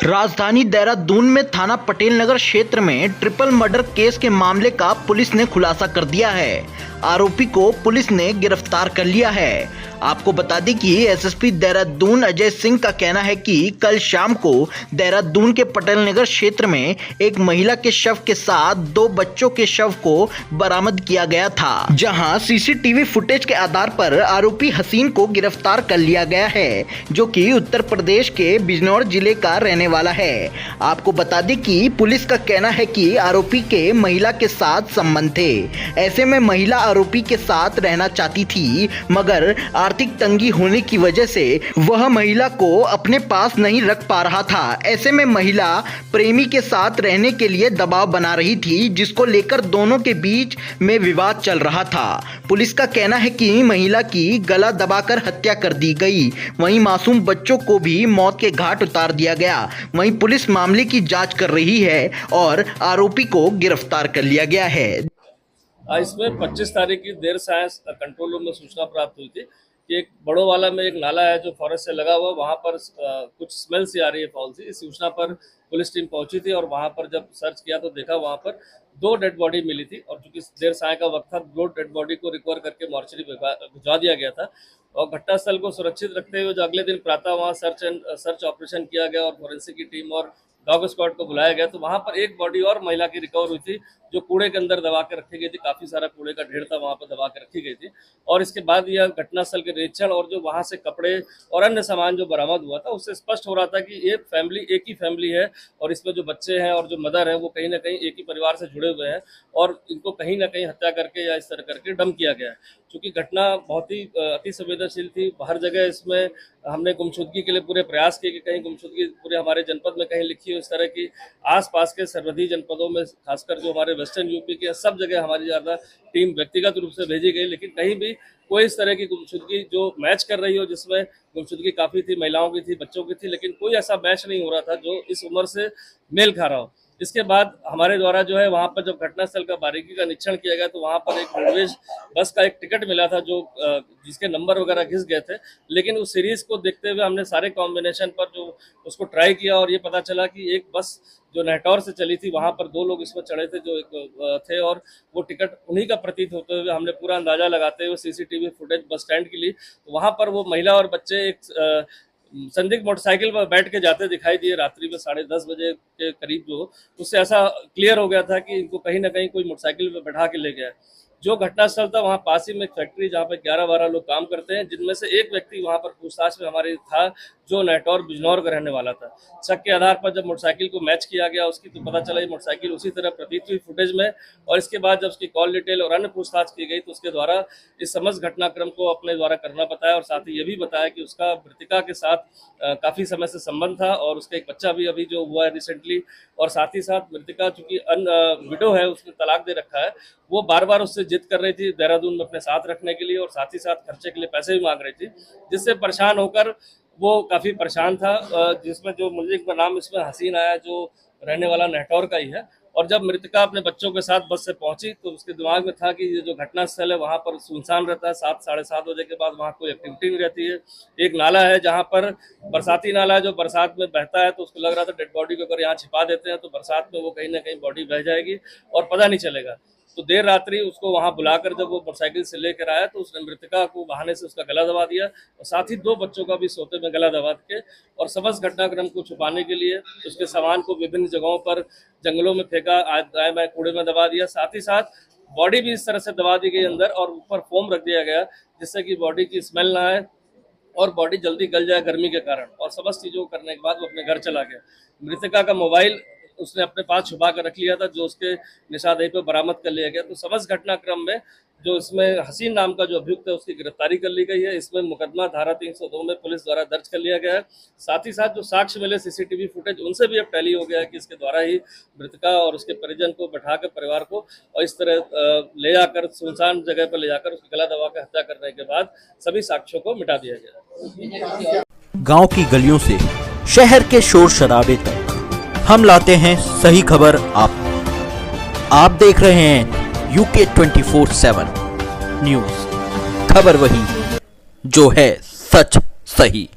राजधानी देहरादून में थाना पटेल नगर क्षेत्र में ट्रिपल मर्डर केस के मामले का पुलिस ने खुलासा कर दिया है। आरोपी को पुलिस ने गिरफ्तार कर लिया है। आपको बता दें कि एसएसपी देहरादून अजय सिंह का कहना है कि कल शाम को देहरादून के पटेल नगर क्षेत्र में एक महिला के शव के साथ 2 बच्चों के शव को बरामद किया गया था, जहां सीसीटीवी फुटेज के आधार पर आरोपी हसीन को गिरफ्तार कर लिया गया है, जो कि उत्तर प्रदेश के बिजनौर जिले का रहने वाला है। आपको बता दें कि पुलिस का कहना है कि आरोपी के महिला के साथ संबंध थे। ऐसे में महिला आरोपी के साथ रहना चाहती थी, मगर आर्थिक तंगी होने की वजह से वह महिला को अपने पास नहीं रख पा रहा था। ऐसे में महिला प्रेमी के साथ रहने के लिए दबाव बना रही थी, जिसको लेकर दोनों के बीच में विवाद चल रहा था। पुलिस का कहना है कि महिला की गला दबाकर हत्या कर दी गई। वहीं मासूम बच्चों को भी मौत के घाट उतार दिया गया। वहीं पुलिस मामले की जांच कर रही है और आरोपी को गिरफ्तार कर लिया गया है। इसमें 25 तारीख की देर सायंस कंट्रोल रूम में सूचना प्राप्त हुई थी कि एक बड़ो वाला में एक नाला है जो फॉरेस्ट से लगा हुआ, वहाँ पर कुछ स्मेल सी आ रही है फाउल सी। इस सूचना पर पुलिस टीम पहुंची थी और वहाँ पर जब सर्च किया तो देखा वहाँ पर 2 डेड बॉडी मिली थी और चूंकि देर साय का वक्त था, 2 डेड बॉडी को रिकवर करके मॉर्चरी भिजवा दिया गया था और घटनास्थल को सुरक्षित रखते हुए जो अगले दिन प्रातः वहाँ सर्च ऑपरेशन किया गया और फोरेंसिक की टीम और डॉग स्क्वाड को बुलाया गया। तो वहाँ पर एक बॉडी और महिला की रिकवर हुई थी जो कूड़े के अंदर दबा के रखी गई थी। काफी सारा कूड़े का ढेर था वहाँ पर दबा के रखी गई थी और इसके बाद यह घटनास्थल के निरीक्षण और जो वहाँ से कपड़े और अन्य सामान जो बरामद हुआ था, उससे स्पष्ट हो रहा था कि ये फैमिली एक ही फैमिली है और इसमें जो बच्चे हैं और जो मदर है वो कहीं ना कहीं एक ही परिवार से जुड़े हुए हैं और इनको कहीं ना कहीं हत्या करके या इस तरह करके डंप किया गया है। क्योंकि घटना बहुत ही अति संवेदनशील थी। हर जगह इसमें हमने गुमशुदगी के लिए पूरे प्रयास किए कि कहीं गुमशुदगी पूरे हमारे जनपद में कहीं लिखी हो। इस तरह की आसपास के सरहदी जनपदों में, खासकर जो हमारे वेस्टर्न यूपी के, सब जगह हमारी ज़्यादा टीम व्यक्तिगत रूप से भेजी गई, लेकिन कहीं भी कोई इस तरह की गुमशुदगी जो मैच कर रही हो, जिसमें गुमशुदगी काफ़ी थी, महिलाओं की थी, बच्चों की थी, लेकिन कोई ऐसा मैच नहीं हो रहा था जो इस उम्र से मेल खा रहा हो। इसके बाद हमारे द्वारा जो है वहाँ पर जब घटनास्थल का बारीकी का निरीक्षण किया गया तो वहाँ पर एक रोडवेज बस का एक टिकट मिला था जो जिसके नंबर वगैरह घिस गए थे, लेकिन उस सीरीज को देखते हुए हमने सारे कॉम्बिनेशन पर जो उसको ट्राई किया और ये पता चला कि एक बस जो नेहटौर से चली थी वहाँ पर 2 लोग इसमें चढ़े थे जो एक थे और वो टिकट उन्हीं का प्रतीत होते हुए हमने पूरा अंदाजा लगाते हुए सीसीटीवी फुटेज बस स्टैंड की ली। तो वहाँ पर वो महिला और बच्चे एक संदिग्ध मोटरसाइकिल पर बैठ के जाते दिखाई दिए रात्रि में 10:30 बजे के करीब। जो उससे ऐसा क्लियर हो गया था कि इनको कहीं ना कहीं कोई मोटरसाइकिल पर बैठा के ले गया। जो घटनास्थल था वहाँ पास ही में एक फैक्ट्री जहाँ पे 11-12 लोग काम करते हैं, जिनमें से एक व्यक्ति वहाँ पर पूछताछ में हमारे था जो नेहटौर बिजनौर का रहने वाला था। शक के आधार पर जब मोटरसाइकिल को मैच किया गया उसकी, तो पता चला ये मोटरसाइकिल उसी तरह प्रतीत हुई फुटेज में और इसके बाद जब उसकी कॉल डिटेल और अन्य पूछताछ की गई तो उसके द्वारा इस समस्त घटनाक्रम को अपने द्वारा करना बताया और साथ ही ये भी बताया कि उसका मृतिका के साथ काफ़ी समय से संबंध था और उसका एक बच्चा भी अभी जो हुआ है रिसेंटली, और साथ ही साथ मृतिका चूंकि विडो है, उसने तलाक दे रखा है, वो बार बार उससे जिद कर रही थी देहरादून में अपने साथ रखने के लिए और साथ ही साथ खर्चे के लिए पैसे भी मांग रही थी, जिससे परेशान होकर वो काफ़ी परेशान था। जिसमें जो मुल्जिम का नाम इसमें हसीन आया जो रहने वाला नेहटौर का ही है। और जब मृतिका अपने बच्चों के साथ बस से पहुंची तो उसके दिमाग में था कि ये जो घटनास्थल है वहाँ पर सुनसान रहता है, 7-7:30 बजे के बाद वहाँ कोई एक्टिविटी नहीं रहती है। एक नाला है जहाँ पर बरसाती नाला है जो बरसात में बहता है, तो उसको लग रहा था डेड बॉडी को अगर यहाँ छिपा देते हैं तो बरसात में वो कहीं ना कहीं बॉडी बह जाएगी और पता नहीं चलेगा। तो देर रात्रि उसको वहां बुलाकर जब वो मोटरसाइकिल से लेकर आया तो उसने मृतिका को बहाने से उसका गला दबा दिया और साथ ही 2 बच्चों का भी सोते में गला दबा के और समस्त घटनाक्रम को छुपाने के लिए उसके सामान को विभिन्न जगहों पर जंगलों में फेंका, आए मैं कूड़े में दबा दिया। साथ ही साथ बॉडी भी इस तरह से दबा दी गई अंदर और ऊपर फोम रख दिया गया जिससे कि बॉडी की स्मेल ना आए और बॉडी जल्दी गल जाए गर्मी के कारण। और समस्त चीज़ों को करने के बाद वो अपने घर चला गया। मृतिका का मोबाइल उसने अपने पास छुपा कर रख लिया था जो उसके निशानदेही पर बरामद कर लिया गया। तो समस्त घटनाक्रम में जो इसमें हसीन नाम का जो अभियुक्त है उसकी गिरफ्तारी कर ली गई है। इसमें मुकदमा धारा 302 में पुलिस द्वारा दर्ज कर लिया गया है। साथ ही साथ जो साक्ष्य मिले सीसीटीवी फुटेज, उनसे भी अब टैली हो गया है कि इसके द्वारा ही मृतका और उसके परिजन को बैठाकर परिवार को और इस तरह ले जाकर सुनसान जगह पर ले जाकर उसकी गला दबा कर हत्या करने के बाद सभी साक्ष्यों को मिटा दिया गया। गाँव की गलियों से शहर के शोर शराबे तक हम लाते हैं सही खबर आप देख रहे हैं यूके 24/7 न्यूज। खबर वही जो है सच सही।